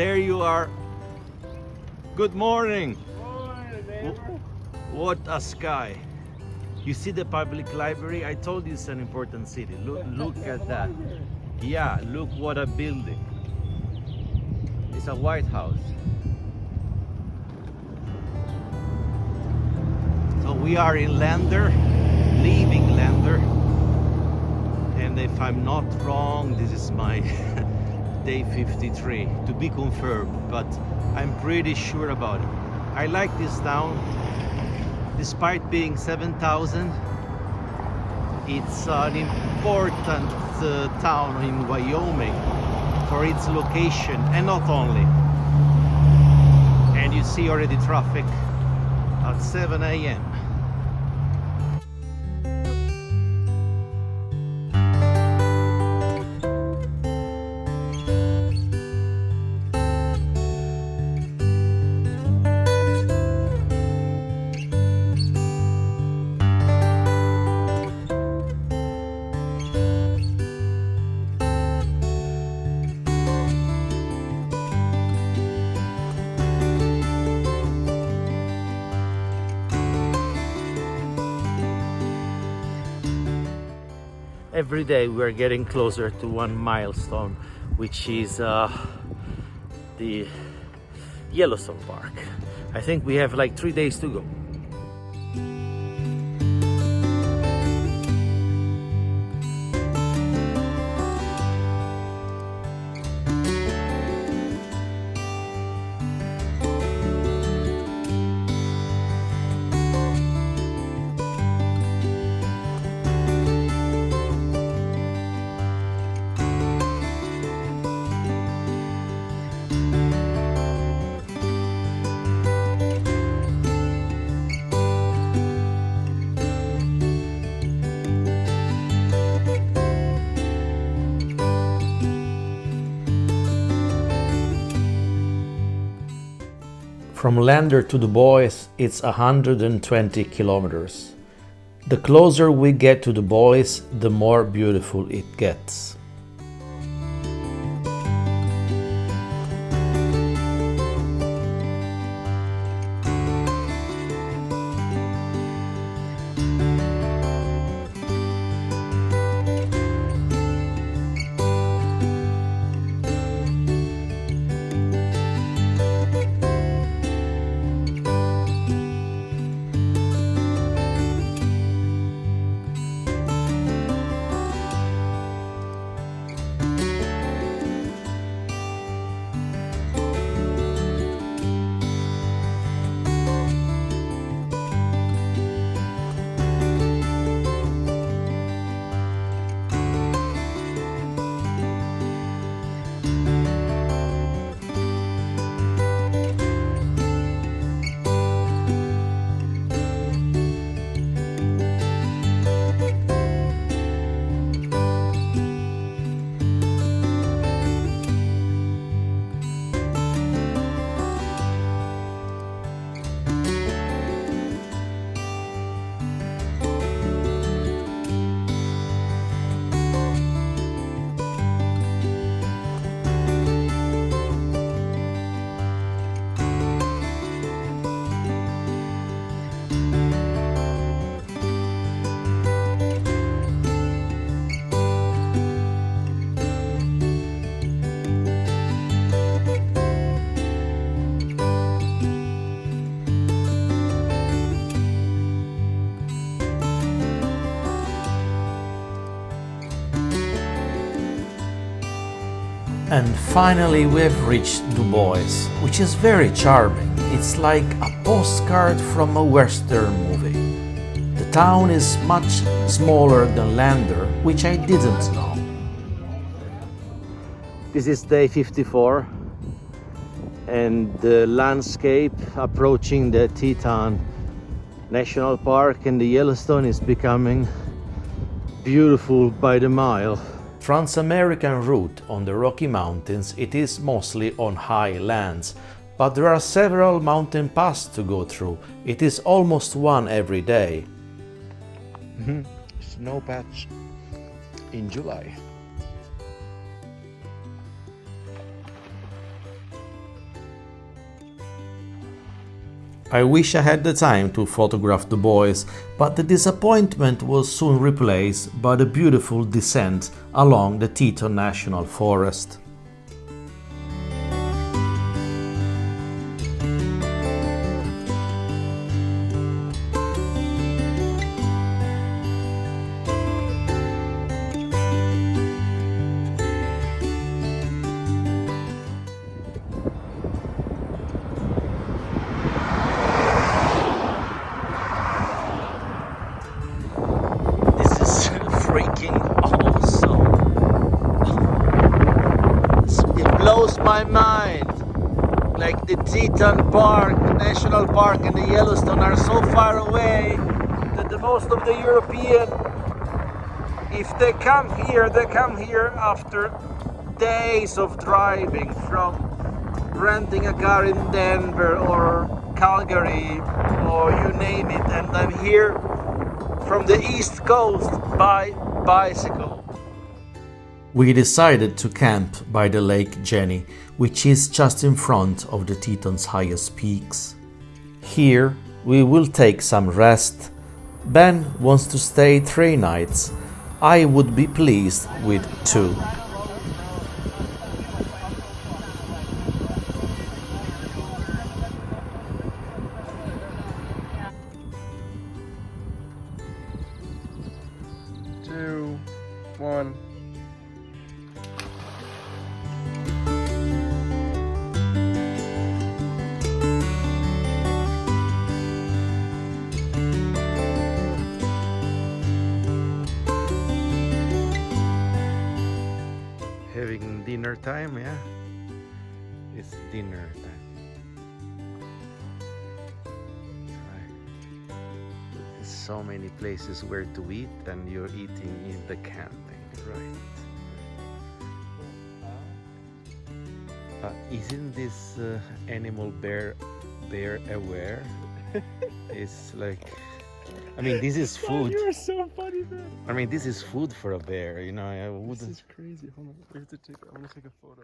There you are. Good morning. Morning, neighbor. What a sky. You see the public library? I told you it's an important city. Look at that. Yeah, look what a building. It's a White House. So we are in Lander, leaving Lander. And if I'm not wrong, this is my day 53, to be confirmed, but I'm pretty sure about it. I like this town. Despite being 7,000, it's an important town in Wyoming for its location, and not only. And you see already traffic at 7 a.m. Every day we're getting closer to one milestone, which is the Yellowstone Park. I think we have like 3 days to go. From Lander to Dubois, it's 120 kilometers. The closer we get to Dubois, the more beautiful it gets. And finally we've reached Dubois, which is very charming. It's like a postcard from a Western movie. The town is much smaller than Lander, which I didn't know. This is day 54, and the landscape approaching the Teton National Park and the Yellowstone is becoming beautiful by the mile. TransAmerican route on the Rocky Mountains, it is mostly on high lands, but there are several mountain passes to go through. It is almost one every day. Snow patch in July. I wish I had the time to photograph Dubois, but the disappointment was soon replaced by the beautiful descent along the Teton National Forest. Freaking awesome. It blows my mind. Like the Teton Park, the National Park and the Yellowstone are so far away that the most of the European, if they come here after days of driving from renting a car in Denver or Calgary or you name it, and I'm here from the East Coast by bicycle. We decided to camp by the Lake Jenny, which is just in front of the Teton's highest peaks. Here we will take some rest. Ben wants to stay 3 nights. I would be pleased with 2. Two, one. Having dinner time, yeah? It's dinner time. Right. There's so many places where to eat and you're eating in the camping, right? Isn't this animal bear aware? It's like, I mean, this is food. You are so funny, man. I mean, this is food for a bear, you know. I This wouldn't. is crazy. Hold on. We have to take. I want to take a photo.